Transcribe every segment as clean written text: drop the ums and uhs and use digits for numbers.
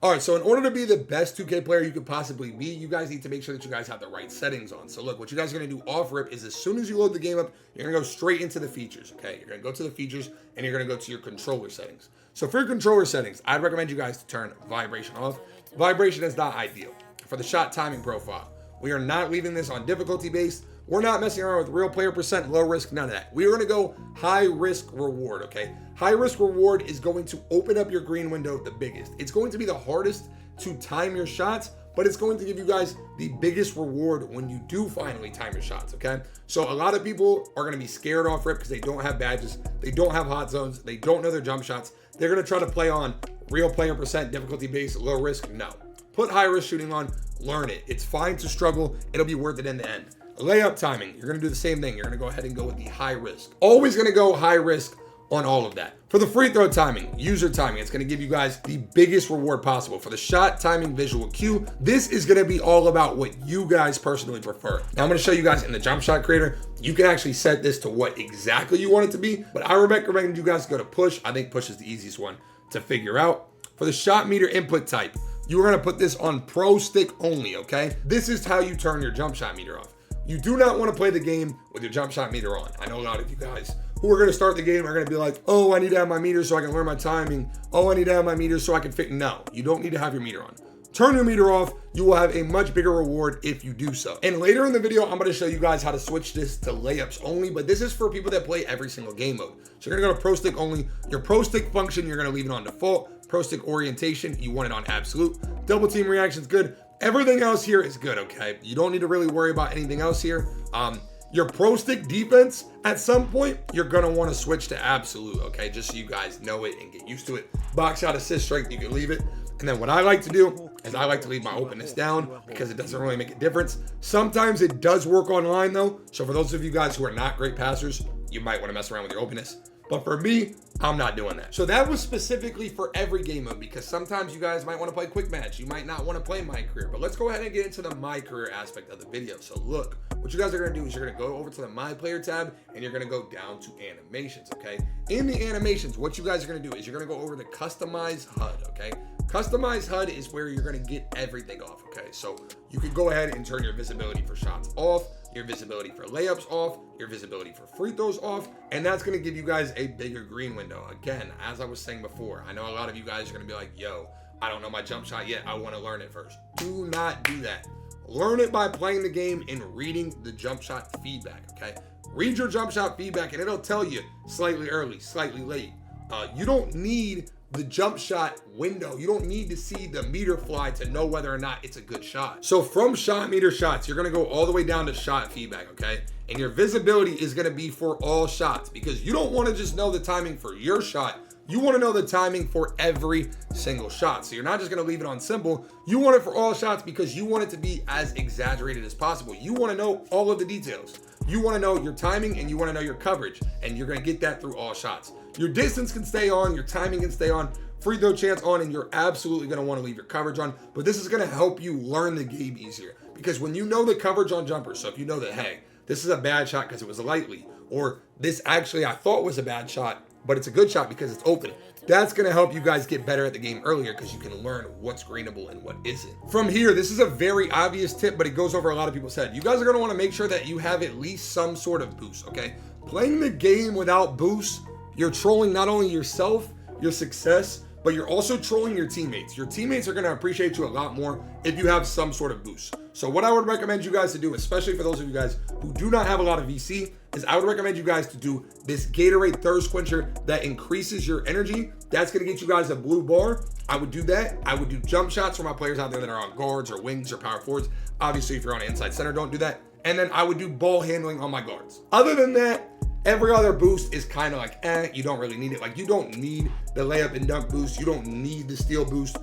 All right, so in order to be the best 2K player you could possibly be, you guys need to make sure that you guys have the right settings on. So look, what you guys are gonna do off rip is as soon as you load the game up, you're gonna go straight into the features, okay? You're gonna go to the features and you're gonna go to your controller settings. So for your controller settings, I'd recommend you guys to turn vibration off. Vibration is not ideal. For the shot timing profile, we are not leaving this on difficulty based. We're not messing around with real player percent, low risk, none of that. We are gonna go high risk reward, okay? High risk reward is going to open up your green window the biggest. It's going to be the hardest to time your shots, but it's going to give you guys the biggest reward when you do finally time your shots, okay? So a lot of people are gonna be scared off rip because they don't have badges, they don't have hot zones, they don't know their jump shots. They're gonna try to play on real player percent, difficulty based, low risk, no. Put high risk shooting on, learn it. It's fine to struggle, it'll be worth it in the end. Layup timing, you're gonna do the same thing. You're gonna go ahead and go with the high risk. Always gonna go high risk on all of that. For the free throw timing, user timing, it's gonna give you guys the biggest reward possible. For the shot timing visual cue, this is gonna be all about what you guys personally prefer. Now I'm gonna show you guys in the jump shot creator, you can actually set this to what exactly you want it to be, but I recommend you guys go to push. I think push is the easiest one to figure out. For the shot meter input type, you're gonna put this on pro stick only, okay? This is how you turn your jump shot meter off. You do not want to play the game with your jump shot meter on. I know a lot of you guys who are going to start the game are going to be like, oh, I need to have my meter so I can learn my timing. Oh, I need to have my meter so I can fit. No, you don't need to have your meter on. Turn your meter off. You will have a much bigger reward if you do so. And later in the video, I'm going to show you guys how to switch this to layups only, but this is for people that play every single game mode. So you're going to go to pro stick only. Your pro stick function, you're going to leave it on default. Pro stick orientation, you want it on absolute. Double team reaction's good. Everything else here is good, okay? You don't need to really worry about anything else here. Your pro stick defense, at some point, you're gonna wanna switch to absolute, okay? Just so you guys know it and get used to it. Box shot assist strength, you can leave it. And then what I like to do is I like to leave my openness down because it doesn't really make a difference. Sometimes it does work online though. So for those of you guys who are not great passers, you might wanna mess around with your openness. But for me, I'm not doing that. So that was specifically for every game mode because sometimes you guys might want to play quick match. You might not want to play my career, but let's go ahead and get into the my career aspect of the video. So look, what you guys are going to do is you're going to go over to the my player tab and you're going to go down to animations, okay? In the animations, what you guys are going to do is you're going to go over to customize HUD, okay? Customize HUD is where you're going to get everything off, okay? So you can go ahead and turn your visibility for shots off, your visibility for layups off, your visibility for free throws off, and that's gonna give you guys a bigger green window. Again, as I was saying before, I know a lot of you guys are gonna be like, yo, I don't know my jump shot yet, I wanna learn it first. Do not do that. Learn it by playing the game and reading the jump shot feedback, okay? Read your jump shot feedback and it'll tell you slightly early, slightly late. You don't need the jump shot window. You don't need to see the meter fly to know whether or not it's a good shot. So from shot meter shots, you're gonna go all the way down to shot feedback, okay? And your visibility is gonna be for all shots because you don't wanna just know the timing for your shot. You wanna know the timing for every single shot. So you're not just gonna leave it on simple. You want it for all shots because you want it to be as exaggerated as possible. You wanna know all of the details. You wanna know your timing and you wanna know your coverage, and you're gonna get that through all shots. Your distance can stay on, your timing can stay on, free throw chance on, and you're absolutely gonna wanna leave your coverage on, but this is gonna help you learn the game easier. Because when you know the coverage on jumpers, so if you know that, hey, this is a bad shot because it was lightly, or this actually I thought was a bad shot, but it's a good shot because it's open. That's gonna help you guys get better at the game earlier because you can learn what's greenable and what isn't. From here, this is a very obvious tip, but it goes over a lot of people's head. You guys are gonna wanna make sure that you have at least some sort of boost, okay? Playing the game without boost, you're trolling not only yourself, your success, but you're also trolling your teammates. Your teammates are gonna appreciate you a lot more if you have some sort of boost. So what I would recommend you guys to do, especially for those of you guys who do not have a lot of VC, is I would recommend you guys to do this Gatorade thirst quencher that increases your energy. That's gonna get you guys a blue bar. I would do that. I would do jump shots for my players out there that are on guards or wings or power forwards. Obviously, if you're on an inside center, don't do that. And then I would do ball handling on my guards. Other than that, every other boost is kind of like, you don't really need it. Like, you don't need the layup and dunk boost. You don't need the steal boost.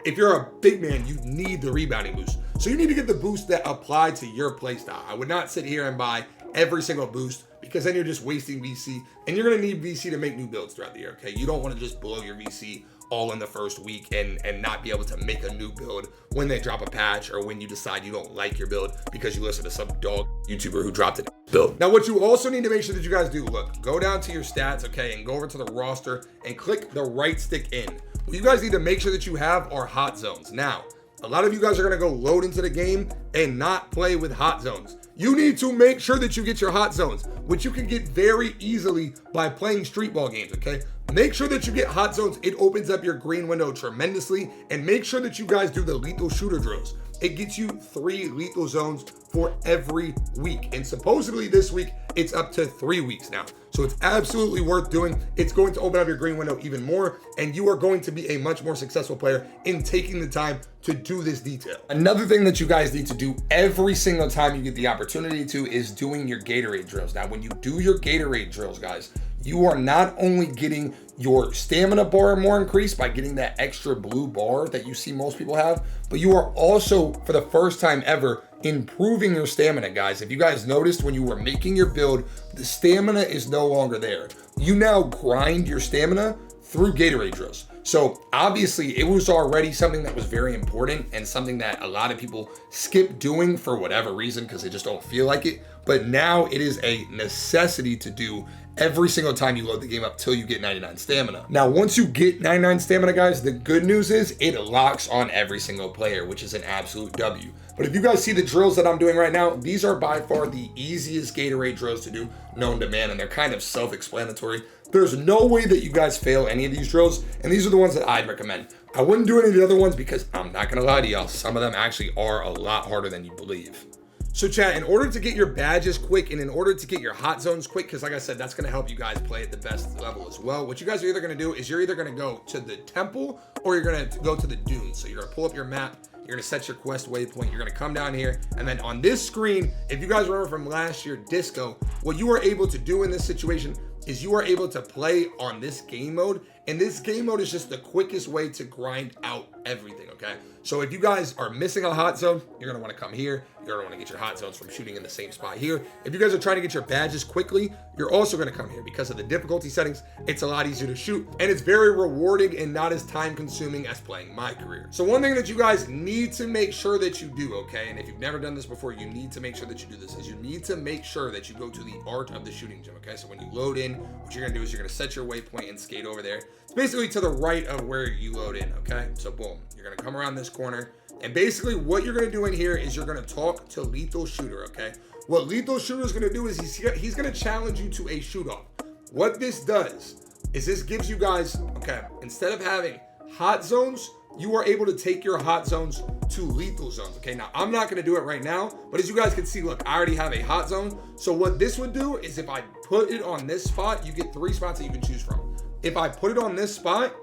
If you're a big man, you need the rebounding boost. So you need to get the boost that apply to your play style. I would not sit here and buy every single boost because then you're just wasting VC, and you're gonna need VC to make new builds throughout the year, okay? You don't wanna just blow your VC all in the first week and not be able to make a new build when they drop a patch or when you decide you don't like your build because you listen to some dog YouTuber who dropped it build. Now, what you also need to make sure that you guys do, look, go down to your stats, okay, and go over to the roster and click the right stick in. what you guys need to make sure that you have are hot zones. Now, a lot of you guys are gonna go load into the game and not play with hot zones. You need to make sure that you get your hot zones, which you can get very easily by playing street ball games, okay? Make sure that you get hot zones. It opens up your green window tremendously. And make sure that you guys do the lethal shooter drills. It gets you 3 lethal zones for every week. And supposedly this week, it's up to 3 weeks now. So it's absolutely worth doing. It's going to open up your green window even more, and you are going to be a much more successful player in taking the time to do this detail. Another thing that you guys need to do every single time you get the opportunity to is doing your Gatorade drills. Now, when you do your Gatorade drills, guys, you are not only getting your stamina bar more increased by getting that extra blue bar that you see most people have, but you are also, for the first time ever, improving your stamina, guys. If you guys noticed when you were making your build, the stamina is no longer there. You now grind your stamina through Gatorade drills. So obviously it was already something that was very important and something that a lot of people skip doing for whatever reason because they just don't feel like it. But now it is a necessity to do every single time you load the game up till you get 99 stamina. Now, once you get 99 stamina, guys, the good news is it locks on every single player, which is an absolute W. But if you guys see the drills that I'm doing right now, these are by far the easiest Gatorade drills to do known to man, and they're kind of self-explanatory. There's no way that you guys fail any of these drills, and these are the ones that I'd recommend. I wouldn't do any of the other ones because I'm not gonna lie to y'all, some of them actually are a lot harder than you believe. So chat, in order to get your badges quick and in order to get your hot zones quick, because like I said, that's going to help you guys play at the best level as well. What you guys are either going to do is you're either going to go to the temple or you're going to go to the dunes. So you're going to pull up your map, you're going to set your quest waypoint, you're going to come down here, and then on this screen, if you guys remember from last year, Disco, what you are able to do in this situation is you are able to play on this game mode, and this game mode is just the quickest way to grind out everything, okay? So if you guys are missing a hot zone, you're gonna wanna come here. You're gonna wanna get your hot zones from shooting in the same spot here. If you guys are trying to get your badges quickly, you're also gonna come here because of the difficulty settings. It's a lot easier to shoot, and it's very rewarding and not as time consuming as playing my career. So one thing that you guys need to make sure that you do, okay? And if you've never done this before, you need to make sure that you do this, is you need to make sure that you go to the art of the shooting gym, okay? So when you load in, what you're gonna do is you're gonna set your waypoint and skate over there. It's basically to the right of where you load in, okay? So boom, you're gonna come around this corner, and basically what you're gonna do in here is you're gonna talk to Lethal Shooter, okay? What Lethal Shooter is gonna do is he's gonna challenge you to a shoot-off. What this does is this gives you guys, okay, instead of having hot zones, you are able to take your hot zones to lethal zones, okay? Now, I'm not gonna do it right now, but as you guys can see, look, I already have a hot zone. So what this would do is if I put it on this spot, you get 3 spots that you can choose from. If I put it on this spot,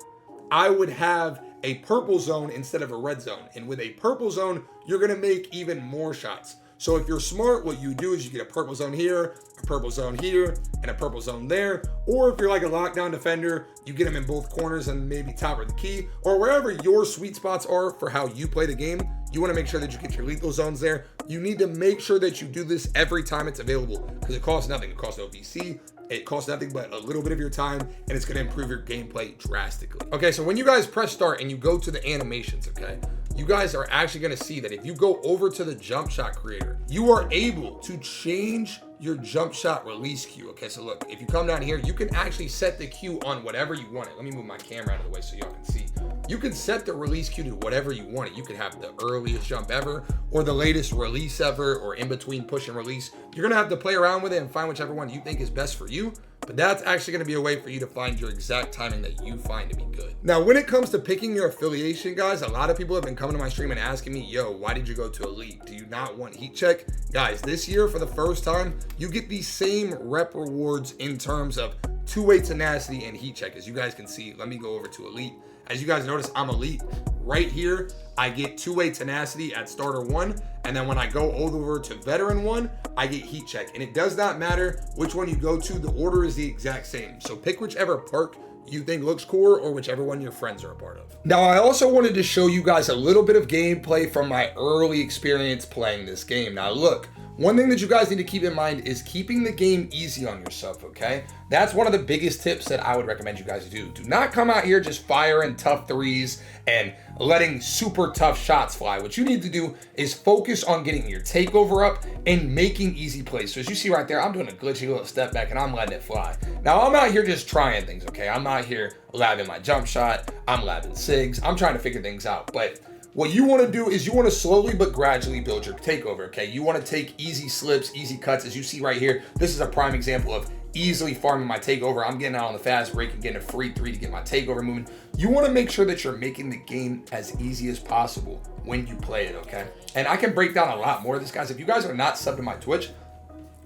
I would have a purple zone instead of a red zone. And with a purple zone, you're gonna make even more shots. So if you're smart, what you do is you get a purple zone here, a purple zone here, and a purple zone there. Or if you're like a lockdown defender, you get them in both corners and maybe top of the key, or wherever your sweet spots are for how you play the game. You wanna make sure that you get your lethal zones there. You need to make sure that you do this every time it's available because it costs nothing. It costs no VC. It costs nothing but a little bit of your time, and it's gonna improve your gameplay drastically. Okay, so when you guys press start and you go to the animations, okay, you guys are actually gonna see that if you go over to the jump shot creator, you are able to change your jump shot release cue. Okay, so look, if you come down here, you can actually set the cue on whatever you want it. Let me move my camera out of the way so y'all can see. You can set the release cue to whatever you want it. You could have the earliest jump ever, or the latest release ever, or in between push and release. You're gonna have to play around with it and find whichever one you think is best for you. But that's actually gonna be a way for you to find your exact timing that you find to be good. Now, when it comes to picking your affiliation, guys, a lot of people have been coming to my stream and asking me, yo, why did you go to Elite? Do you not want heat check? Guys, this year, for the first time, you get the same rep rewards in terms of two-way tenacity and heat check. As you guys can see, let me go over to Elite. As you guys notice, I'm Elite. Right here, I get two-way tenacity at starter 1, and then when I go over to veteran 1, I get heat check. And it does not matter which one you go to, the order is the exact same. So pick whichever perk you think looks cooler or whichever one your friends are a part of. Now, I also wanted to show you guys a little bit of gameplay from my early experience playing this game. Now look, one thing that you guys need to keep in mind is keeping the game easy on yourself, okay? That's one of the biggest tips that I would recommend you guys do. Do not come out here just firing tough threes and letting super tough shots fly. What you need to do is focus on getting your takeover up and making easy plays. So as you see right there, I'm doing a glitchy little step back and I'm letting it fly. Now I'm out here just trying things, okay? I'm out here labbing my jump shot. I'm labbing sigs. I'm trying to figure things out. But what you want to do is you want to slowly but gradually build your takeover, okay? You want to take easy slips, easy cuts. As you see right here, this is a prime example of easily farming my takeover. I'm getting out on the fast break and getting a free 3 to get my takeover moving. You want to make sure that you're making the game as easy as possible when you play it, okay? And I can break down a lot more of this, guys. If you guys are not subbed to my Twitch,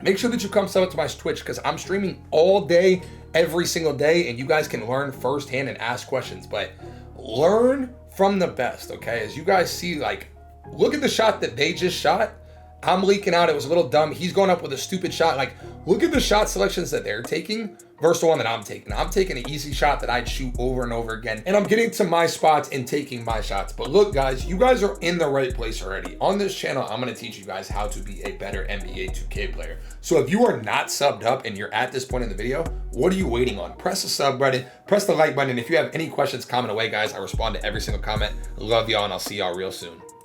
make sure that you come sub up to my Twitch because I'm streaming all day, every single day, and you guys can learn firsthand and ask questions. But learn from the best, okay? As you guys see, like, look at the shot that they just shot. I'm leaking out. It was a little dumb. He's going up with a stupid shot. Like, look at the shot selections that they're taking versus the one that I'm taking. I'm taking an easy shot that I'd shoot over and over again, and I'm getting to my spots and taking my shots. But look, guys, you guys are in the right place already. On this channel, I'm going to teach you guys how to be a better NBA 2K player. So if you are not subbed up and you're at this point in the video, what are you waiting on? Press the sub button, press the like button. And if you have any questions, comment away, guys. I respond to every single comment. Love y'all, and I'll see y'all real soon.